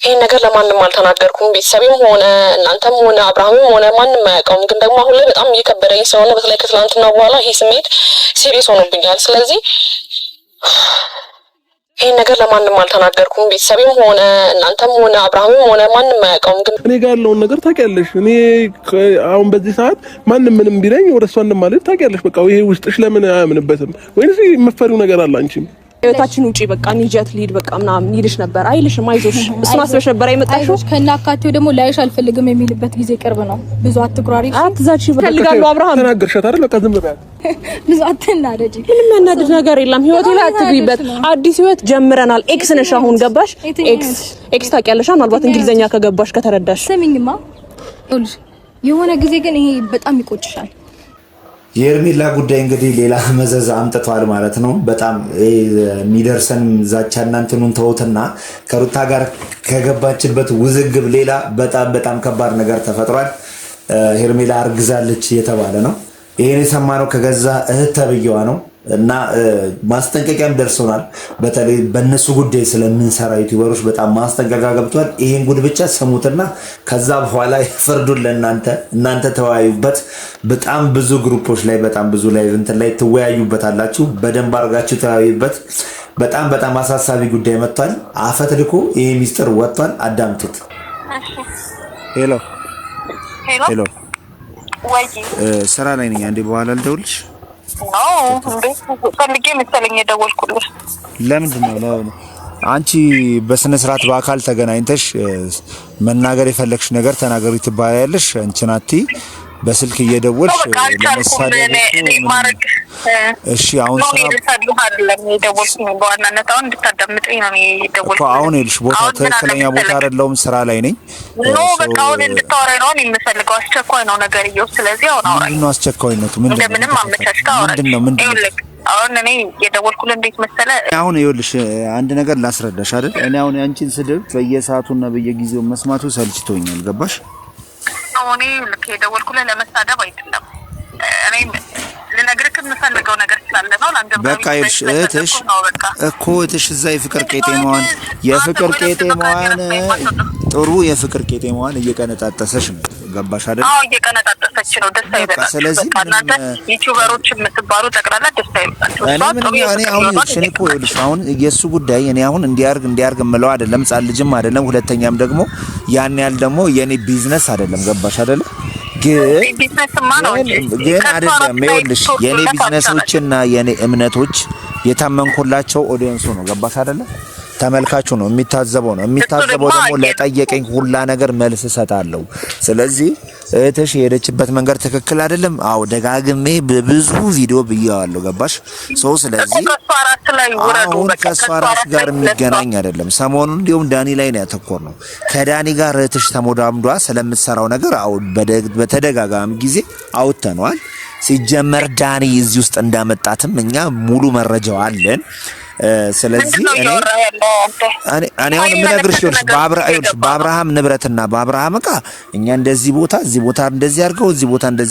ይሄን ነገር ለማንም አልተናገርኩም። ቤተሰቤም ሆነ እናንተም ሆነ አብርሃምም ሆነ ማንም አያውቀውም። ግን ደግሞ አሁን ላይ በጣም እየከበደኝ ስለሆነ በተለይ ከትላንትና በኋላ ይሄ ስሜት ሲሪየስ ሆኖብኛል። ስለዚህ ይሄን ነገር ለማንም አልተናገርኩም። ቤተሰቤም ሆነ እናንተም ሆነ አብርሃምም ሆነ ማንም አያውቀውም። ግን እኔ ጋር ያለውን ነገር ታውቂያለሽ። እኔ አሁን በዚህ ሰዓት ማንም ምንም ቢለኝ ወደ እሷ እንደማልሄድ ታውቂያለሽ። በቃ ይሄ ውስጥሽ ለምን አያምንበትም? ወይስ የምትፈሪው ነገር አለ አንቺም? ህይወታችን ውጪ በቃ ንጀት ሊድ በቃ ምናምን ይልሽ ነበር አይልሽም? አይዞሽ እሱን አስበሽ ነበር አይመጣሽው። ከናካቴው ደግሞ ላይሽ አልፈልግም የሚልበት ጊዜ ቅርብ ነው። ብዙ አትኩራሪ አትዛቺ ይፈልጋሉ። አብርሃም ተናገርሻት አይደል? በቃ ዝም በያት። ብዙ አትናደጂ። ምንም ያናድድ ነገር የለም። ህይወቴ ላይ አትግቢበት። አዲስ ህይወት ጀምረናል። ኤክስ ነሽ አሁን ገባሽ? ኤክስ ታውቂያለሽ ምናልባት እንግሊዘኛ ከገባሽ ከተረዳሽ። ስሚኝማ ይኸውልሽ የሆነ ጊዜ ግን ይሄ በጣም ይቆጭሻል። የሄርሜላ ጉዳይ እንግዲህ ሌላ መዘዝ አምጥቷል ማለት ነው። በጣም የሚደርሰን ዛቻና እንትኑን ተውትና ከሩታ ጋር ከገባችበት ውዝግብ ሌላ በጣም ከባድ ነገር ተፈጥሯል። ሄርሜላ አርግዛለች እየተባለ ነው። ይሄን የሰማነው ከገዛ እህት ተብየዋ ነው እና ማስጠንቀቂያም ደርሶናል። በተለይ በእነሱ ጉዳይ ስለምንሰራ ዩቲዩበሮች በጣም ማስጠንቀቂያ ገብቷል። ይሄን ጉድ ብቻ ሰሙትና ከዛ በኋላ ፍርዱን እናንተ ተወያዩበት። በጣም ብዙ ግሩፖች ላይ በጣም ብዙ ላይ እንትን ላይ ትወያዩበታላችሁ። በደንብ አድርጋችሁ ተወያዩበት። በጣም አሳሳቢ ጉዳይ መጥቷል። አፈትልኮ ይሄ ሚስጥር ወጥቷል። አዳምጡት። ሄሎ ወይ ስራ ላይ ነኝ። አንዴ በኋላ ልደውልሽ። ፈልጌ መሰለኝ የደወልኩልሽ። ለምንድን ነው አንቺ በስነ ስርዓት በአካል ተገናኝተሽ መናገር የፈለግሽ ነገር ተናገሪ ትባያለሽ። አንቺን አቲ በስልክ እየደወልሽ ለምሳሌ እሺ አሁን አሁን ይልሽ ቦታ ትክክለኛ ቦታ አይደለም፣ ስራ ላይ ነኝ። በቃ አሁን እንድታወራኝ ነው የምፈልገው። አስቸኳይ ነው ነገርየው። ስለዚህ አሁን አውራኝ። ምንድነው አስቸኳይነቱ? ምንድነው አመቻችተህ አውራኝ። አሁን እኔ የደወልኩልህ እንዴት መሰለህ? አሁን ይኸውልሽ አንድ ነገር ላስረዳሽ አይደል? እኔ አሁን ያንቺን ስድብ በየሰዓቱና በየጊዜው መስማቱ ሰልችቶኛል። ገባሽ? እኔ ልክ የደወልኩልህ ለመሳደብ አይደለም። እኔ ልነግርህ የምፈልገው ነገር ስላለ ነው። በቃ ይኸውልሽ እህትሽ እዛ የፍቅር ቄጤማዋን ጥሩ የፍቅር ቄጤማዋን እየቀነጣጠሰሽ ነው። ገባሽ አይደል? አዎ እየቀነጣጠሰች ነው። ደስ አይበላም። ስለዚህ እናንተ ዩቲዩበሮች የምትባሉ ጠቅላላ ደስ አይበላችሁ። እኔ አሁን ሽንኮ ይኸውልሽ አሁን የሱ ጉዳይ እኔ አሁን እንዲያርግ እምለው አይደለም። ጻል ልጅም አይደለም። ሁለተኛም ደግሞ ያን ያህል ደግሞ የኔ ቢዝነስ አይደለም። ገባሽ አይደል? ግን አይደለም ይኸውልሽ የኔ ቢዝነሶችና የኔ እምነቶች የታመንኩላቸው ኦዲየንሱ ነው። ገባሽ አይደል? ተመልካቹ ነው የሚታዘበው ደግሞ ለጠየቀኝ ሁላ ነገር መልስ ሰጣለሁ። ስለዚህ እህትሽ የሄደችበት መንገድ ትክክል አይደለም። አዎ ደጋግሜ በብዙ ቪዲዮ ብያዋለሁ። ገባሽ? ስለዚህ አሁን ከሷ ራስ ጋር የሚገናኝ አይደለም። ሰሞኑን እንዲሁም ዳኒ ላይ ነው ያተኮርነው። ከዳኒ ጋር እህትሽ ተሞዳምዷ ስለምትሰራው ነገር አዎ በተደጋጋሚ ጊዜ አውጥተናል። ሲጀመር ዳኒ እዚህ ውስጥ እንዳመጣትም እኛ ሙሉ መረጃው አለን። ስለዚህ እኔ አሁን የምነግርሽ በአብርሃም ንብረትና በአብርሃም ዕቃ እኛ እንደዚህ ቦታ እዚህ ቦታ እንደዚህ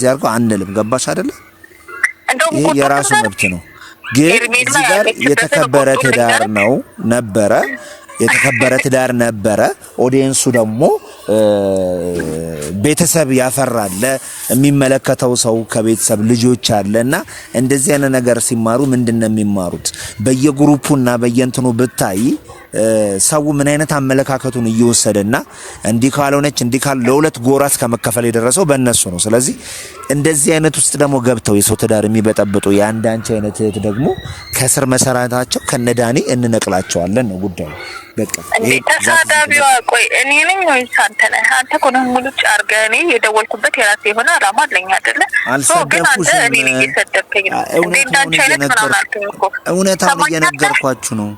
አድርገው አንልም። ገባሽ አይደለ? ይሄ የራሱ መብት ነው። ግን እዚህ ጋር የተከበረ ትዳር ነበረ። ኦዲየንሱ ደግሞ ቤተሰብ ያፈራለ የሚመለከተው ሰው ከቤተሰብ ልጆች አለና እንደዚህ አይነት ነገር ሲማሩ ምንድነው የሚማሩት? በየግሩፑና በየንትኑ ብታይ ሰው ምን አይነት አመለካከቱን እየወሰደና እንዲህ ካልሆነች ለሁለት ጎራስ ከመከፈል የደረሰው በእነሱ ነው። ስለዚህ እንደዚህ አይነት ውስጥ ደግሞ ገብተው የሰው ትዳር የሚበጠብጡ የአንዳንቺ አይነት እህት ደግሞ ከስር መሰረታቸው ከነዳኒ እንነቅላቸዋለን ነው ጉዳዩ። በቃ ይሄ ተሳዳቢዋ ቆይ እኔ ነኝ ወይስ አንተ ነህ? አንተ እኮ ነው ሙሉ ጫርገህ እኔ የደወልኩበት የራሴ የሆነ አላማ አለኝ አይደለ? ግን አንተ እኔ እየሰደብከኝ ነው። እንዳንቺ አይነት ምናምን አልከኝ እኮ እውነታውን እየነገርኳችሁ ነው።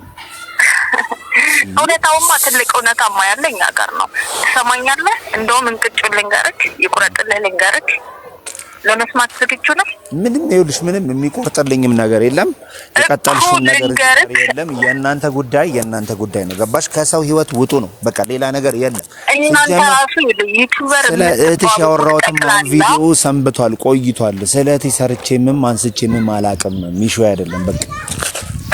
እውነታውማ ትልቅ እውነታማ ያለኝ ጋር ነው። ትሰማኛለህ? እንደውም እንቅጩን ልንገርህ፣ ይቁረጥልህ ልንገርህ። ለመስማት ዝግጁ ነህ? ምንም ይኸውልሽ ምንም የሚቆርጥልኝም ነገር የለም። የቀጠልሽው ነገር የለም። የእናንተ ጉዳይ ነው። ገባሽ? ከሰው ህይወት ውጡ ነው በቃ፣ ሌላ ነገር የለም። እናንተ ራሱ ዩቲዩበር ስለ እህትሽ ያወራሁትም ቪዲዮ ሰንብቷል፣ ቆይቷል። ስለ እህትሽ ሰርቼምም አንስቼምም አላውቅም። ሚሾ አይደለም በቃ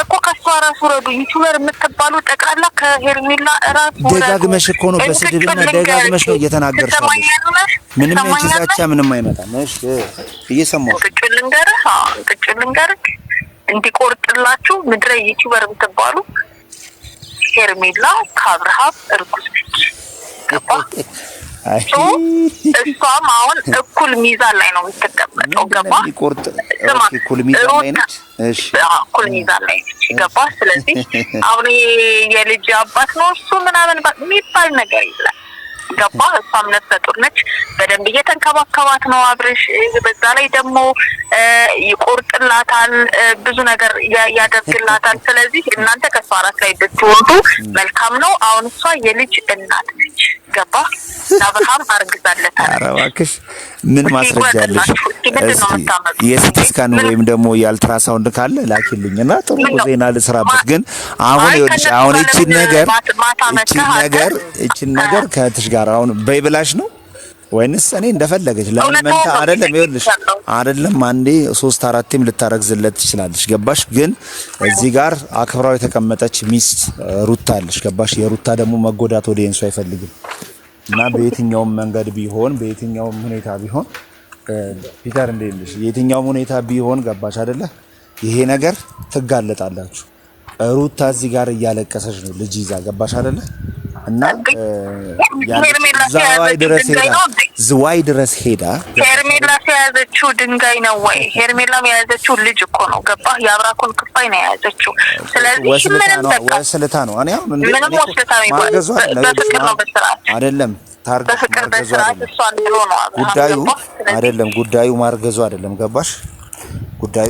እኮ ከሷ ራስ ወረዱ ዩቲዩበር የምትባሉ ጠቅላላ ከሄርሜላ ራስ ወረዱ። ደጋግመሽ እኮ ነው በስድብና ደጋግመሽ ነው እየተናገርሽ ያለሽ። ምንም ያቺዛቻ ምንም አይመጣም። እሺ እየሰማሁ ቅጭል ልንገርህ እንዲቆርጥላችሁ ምድረ ዩቲዩበር የምትባሉ ሄርሜላ ከአብርሃም እርጉዝ ነች። ገባ? እሷም አሁን እኩል ሚዛን ላይ ነው የምትቀመጠው። ገባ? እኩል ሚዛን ላይ ነች። እሺ እኩል ሚዛን ላይ ነች። ገባ? ስለዚህ አሁን የልጅ አባት ነው እሱ ምናምን የሚባል ነገር የለም። ገባ? እሷም ነፍሰ ጡር ነች። በደንብ እየተንከባከባት ነው አብርሽ። በዛ ላይ ደግሞ ይቆርጥላታል፣ ብዙ ነገር ያደርግላታል። ስለዚህ እናንተ ከሷ ራስ ላይ ብትወርዱ መልካም ነው። አሁን እሷ የልጅ እናት ነች። ገባ? አብርሃም አርግዛለታል። ኧረ እባክሽ ምን ማስረጃ አለሽ? የሲቲ ስካን ወይም ደግሞ የአልትራሳውንድ ካለ ላኪልኝና ጥሩ ዜና ልስራበት። ግን አሁን ይኸውልሽ አሁን እቺን ነገር ከእህትሽ ጋር አሁን በይብላሽ ነው ወይንስ እኔ እንደፈለገች ለመንታ አይደለም? ይኸውልሽ አይደለም አንዴ 3 4ም ልታረግዝለት ትችላለሽ። ገባሽ? ግን እዚህ ጋር አክብራው የተቀመጠች ሚስት ሩታ አለሽ። ገባሽ? የሩታ ደግሞ መጎዳት ወዲንሱ አይፈልግም እና በየትኛውም መንገድ ቢሆን በየትኛውም ሁኔታ ቢሆን ፒተር እንደልሽ የትኛውም ሁኔታ ቢሆን ገባሽ አይደለ? ይሄ ነገር ትጋለጣላችሁ። ሩታ እዚህ ጋር እያለቀሰች ነው ልጅ ይዛ። ገባሽ አይደለ? እና ዝዋይ ድረስ ሄዳ ሄርሜላ የያዘችው ድንጋይ ነው ወይ? ሄርሜላ የያዘችው ልጅ እኮ ነው። ገባ? የአብራኩን ክፋይ ነው የያዘችው። ስለዚህ ወስልታ ነው እኔ አሁን ምንም ወስልታ ነው በፍቅር ነው በስርዓት አይደለም ታርገ በፍቅር በስርዓት እሷን ብሎ ነው ጉዳዩ አይደለም ጉዳዩ ማርገዙ አይደለም። ገባሽ? ጉዳዩ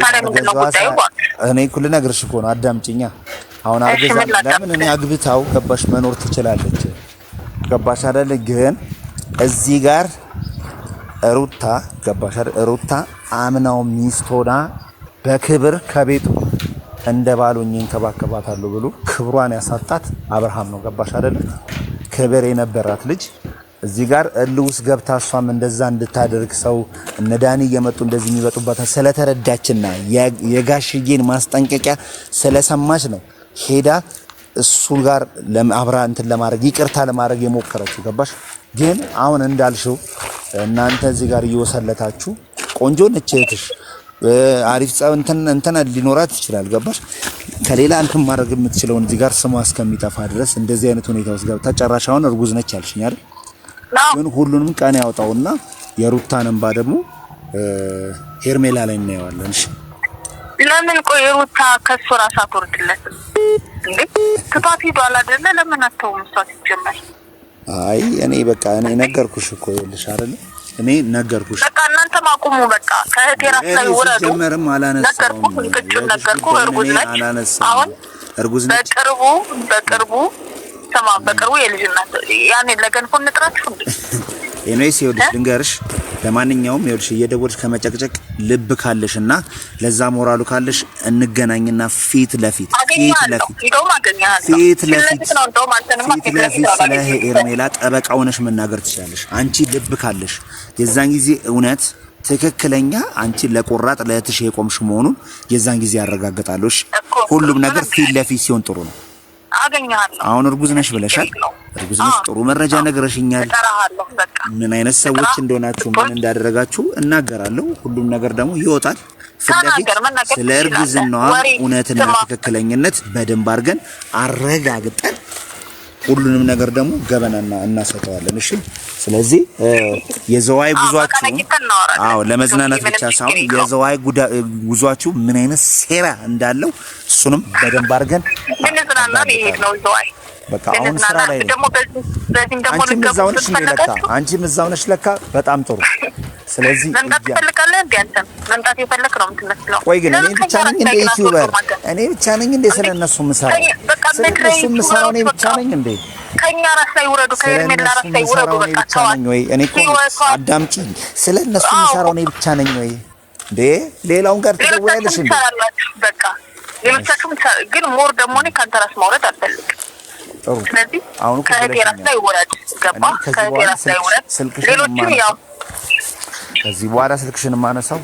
እኔ እኮ ልነግርሽ እኮ ነው። አዳምጪኛ። አሁን አርገዛ ለምን እኔ አግብታው ገባሽ መኖር ትችላለች። ገባሽ አይደለ? ግን እዚህ ጋር ሩታ ገባሽ አይደል? ሩታ አምናው ሚስቶና በክብር ከቤቱ እንደባሉኝ እንከባከባታለሁ ብሎ ክብሯን ያሳጣት አብርሃም ነው። ገባሽ አይደል? ክብር የነበራት ልጅ እዚህ ጋር እልውስ ገብታ እሷም እንደዛ እንድታደርግ ሰው እነዳኒ እየመጡ እንደዚህ የሚበጡባት ስለተረዳችና የጋሽዬን ማስጠንቀቂያ ስለሰማች ነው ሄዳ እሱ ጋር ለአብራ እንትን ለማድረግ ይቅርታ ለማድረግ የሞከረችው። ገባሽ? ግን አሁን እንዳልሽው እናንተ እዚህ ጋር እየወሰለታችሁ ቆንጆ ነች እህትሽ አሪፍ ጻው እንትን ሊኖራት ይችላል። ገባሽ? ከሌላ እንትን ማድረግ የምትችለው እዚህ ጋር ስሟ እስከሚጠፋ ድረስ እንደዚህ አይነት ሁኔታ ውስጥ ገብታ ጨራሻውን እርጉዝ ነች አልሽኝ አይደል? ግን ሁሉንም ቀን ያወጣውና የሩታን እንባ ደግሞ ሄርሜላ ላይ እናየዋለን። እሺ ለምን ቆይ ሩታ ከሱ ራስ አትወርድለት እንዴ? ትቷት ሄዷል አይደለ? ለምን አተውም እሷ ሲጀመር? አይ እኔ በቃ እኔ ነገርኩሽ እኮ ይልሽ አይደል? እኔ ነገርኩሽ። በቃ እናንተ ማቁሙ። በቃ ከእህቴ ራስ ላይ ወረዱ። ጀመርም አላነሳውም። ነገርኩ እርጉዝ ነች። አሁን እርጉዝ ነች። በቅርቡ ሰማ በቅርቡ የልጅነት ያኔ ለገንፎ እንጥራችሁ እንዴ? ኤኖይስ ይኸውልሽ ልንገርሽ፣ ለማንኛውም ይኸውልሽ እየደወልሽ ከመጨቅጨቅ ልብ ካለሽና ለዛ ሞራሉ ካለሽ እንገናኝና ፊት ለፊት ስለ ሄርሜላ ጠበቃ ሆነሽ መናገር ትችላለሽ። አንቺ ልብ ካለሽ የዛን ጊዜ እውነት ትክክለኛ አንቺ ለቆራጥ ለእህትሽ የቆምሽ መሆኑን የዛን ጊዜ ያረጋግጣለሽ። ሁሉም ነገር ፊት ለፊት ሲሆን ጥሩ ነው። አገኛለሁ። አሁን እርጉዝ ነሽ ብለሻል። እርጉዝ ነሽ፣ ጥሩ መረጃ ነግረሽኛል። ምን አይነት ሰዎች እንደሆናችሁ ምን እንዳደረጋችሁ እናገራለሁ። ሁሉም ነገር ደግሞ ይወጣል ፍለፊት። ስለ እርግዝናዋ እውነትና ትክክለኛነት በደንብ አድርገን አረጋግጠን ሁሉንም ነገር ደግሞ ገበናና እናሰተዋለን። እሺ ስለዚህ የዘዋይ ጉዟችሁ ለመዝናናት ብቻ ሳይሆን የዘዋይ ጉዟችሁ ምን አይነት ሴራ እንዳለው እሱንም በደንብ አድርገን በቃ አሁን ስራ ላይ ነው። አንቺም እዛው ነሽ ለካ በጣም ጥሩ። ስለዚህ መምጣት ትፈልጋለህ እንዴ? አንተ መምጣት የፈለክ ነው የምትመስለው። ቆይ ግን እኔ ብቻ ነኝ እንደ ዩቲዩበር እኔ ብቻ ነኝ እንደ ስለነሱ ምሰራው ስለነሱ ምሰራው እኔ ብቻ ነኝ እንደ ከኛ ራስ ላይ ወረዱ ከሄርሜላ ራስ ላይ ወረዱ። በቃ ተዋት ወይ እኔ እኮ አዳምጪ። ስለነሱ ምሰራው እኔ ብቻ ነኝ ወይ እንዴ? ሌላውን ጋር ትደውያለሽ እንዴ? በቃ ሌሎቻችሁም ግን ሞር ደግሞ እኔ ካንተ ራስ ማውረድ አልፈልግም። ጥሩ ስለዚህ አሁን ከሄርሜላ ላይ ወረድ። ገባ? ከሄርሜላ ላይ ወረድ። ሌሎችም ያው ከዚህ በኋላ ስልክሽን ማነሳው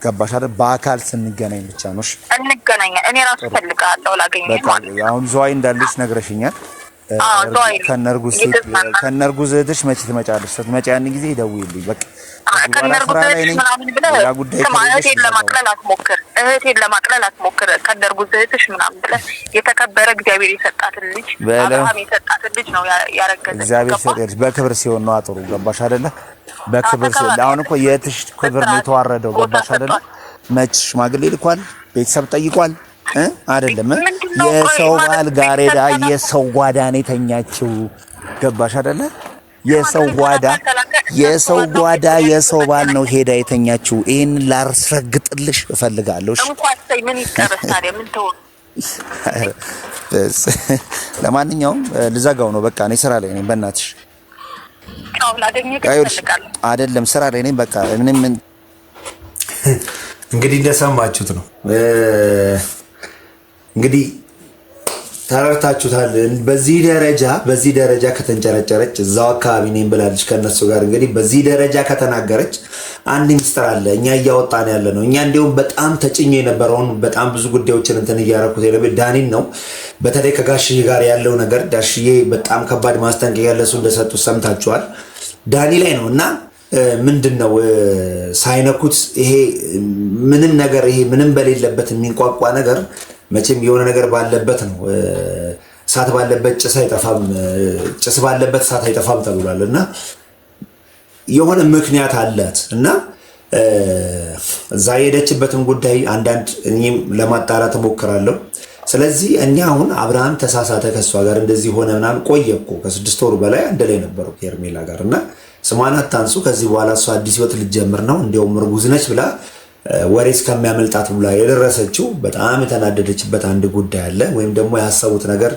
ገባሽ አይደል? በአካል ስንገናኝ ብቻ ነው እንገናኛ። እኔ ራሱ ፈልጋለሁ ላገኘህ ማለት ነው። አሁን ዝዋይ እንዳለሽ ነግረሽኛል። ከነርጉዝ እህትሽ መቼ ትመጫለሽ? ስትመጪ ያን ጊዜ ደውዪልኝ በቃ። ከነርጉዝ እህትሽ ምናምን ብለህ እህቴን ለማቅለል አትሞክር። ከነርጉዝ እህትሽ ምናምን ብለህ የተከበረ እግዚአብሔር የሰጣትን ልጅ አብርሃም የሰጣትን ልጅ ነው ያረገዘች። እግዚአብሔር ሰጠሽ በክብር ሲሆን ነው አጥሩ። ገባሽ አይደለ? በክብር ሲሆን አሁን እኮ የእህትሽ ክብር ነው የተዋረደው። ገባሽ አይደለ? መች ሽማግሌ ልኳል፣ ቤተሰብ ጠይቋል አይደለም? የሰው ባል ጋር ሄዳ የሰው ጓዳ ነው የተኛችው። ገባሽ አይደለ? የሰው ጓዳ የሰው ባል ነው ሄዳ የተኛችው። ይሄን ላስረግጥልሽ እፈልጋለሁ። ለማንኛውም ልዘጋው ነው በቃ። እኔ ስራ ላይ ነኝ። በእናትሽ አይደለም ስራ ላይ ነኝ። በቃ ምንም እንግዲህ እንደሰማችሁት ነው። እንግዲህ ተረድታችሁታል። በዚህ ደረጃ ከተንጨረጨረች እዛው አካባቢ ነኝ ብላለች ከነሱ ጋር። እንግዲህ በዚህ ደረጃ ከተናገረች አንድ ሚስጥር አለ። እኛ እያወጣን ያለ ነው። እኛ እንዲሁም በጣም ተጭኜ የነበረውን በጣም ብዙ ጉዳዮችን እንትን እያረኩት የለበ ዳኒን ነው። በተለይ ከጋሽዬ ጋር ያለው ነገር ጋሽዬ በጣም ከባድ ማስጠንቀቂያ ለሱ እንደሰጡት ሰምታችኋል። ዳኒ ላይ ነው እና ምንድነው ሳይነኩት ይሄ ምንም ነገር ይሄ ምንም በሌለበት የሚንቋቋ ነገር መቼም የሆነ ነገር ባለበት ነው። እሳት ባለበት ጭስ አይጠፋም፣ ጭስ ባለበት እሳት አይጠፋም ተብሏል እና የሆነ ምክንያት አላት እና እዛ የሄደችበትን ጉዳይ አንዳንድ እኔም ለማጣራት እሞክራለሁ። ስለዚህ እኛ አሁን አብርሃም ተሳሳተ ከሷ ጋር እንደዚህ ሆነ ምናምን ቆየ እኮ ከ6 ወር በላይ አንድ ላይ ነበሩ ከኤርሜላ ጋር እና ስሟን አታንሱ። ከዚህ በኋላ እሷ አዲስ ህይወት ልትጀምር ነው እንዲያውም እርጉዝ ነች ብላ ወሬ እስከሚያመልጣት ብላ የደረሰችው በጣም የተናደደችበት አንድ ጉዳይ አለ። ወይም ደግሞ ያሰቡት ነገር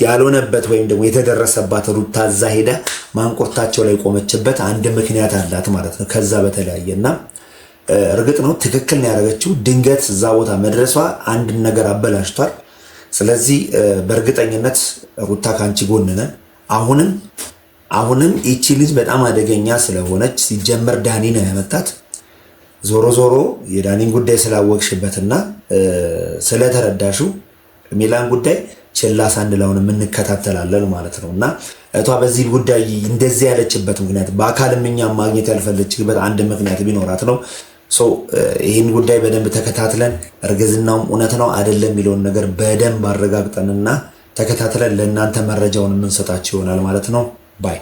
ያልሆነበት ወይም ደግሞ የተደረሰባት ሩታ እዛ ሄዳ ማንቆርታቸው ላይ ቆመችበት አንድ ምክንያት አላት ማለት ነው። ከዛ በተለያየና እርግጥ ነው ትክክል ነው ያደረገችው። ድንገት እዛ ቦታ መድረሷ አንድ ነገር አበላሽቷል። ስለዚህ በእርግጠኝነት ሩታ ካንቺ ጎን ነን። አሁንም እቺ ልጅ በጣም አደገኛ ስለሆነች ሲጀመር ዳኒ ነው ያመጣት። ዞሮ ዞሮ የዳኒን ጉዳይ ስላወቅሽበትና ስለተረዳሹ ሚላን ጉዳይ ችላ ሳንለውን የምንከታተላለን ማለት ነው እና እቷ በዚህ ጉዳይ እንደዚህ ያለችበት ምክንያት በአካልም እኛም ማግኘት ያልፈለችበት አንድ ምክንያት ቢኖራት ነው። ይህን ጉዳይ በደንብ ተከታትለን እርግዝናውም እውነት ነው አይደለም የሚለውን ነገር በደንብ አረጋግጠንና ተከታትለን ለእናንተ መረጃውን የምንሰጣችሁ ይሆናል ማለት ነው። ባይ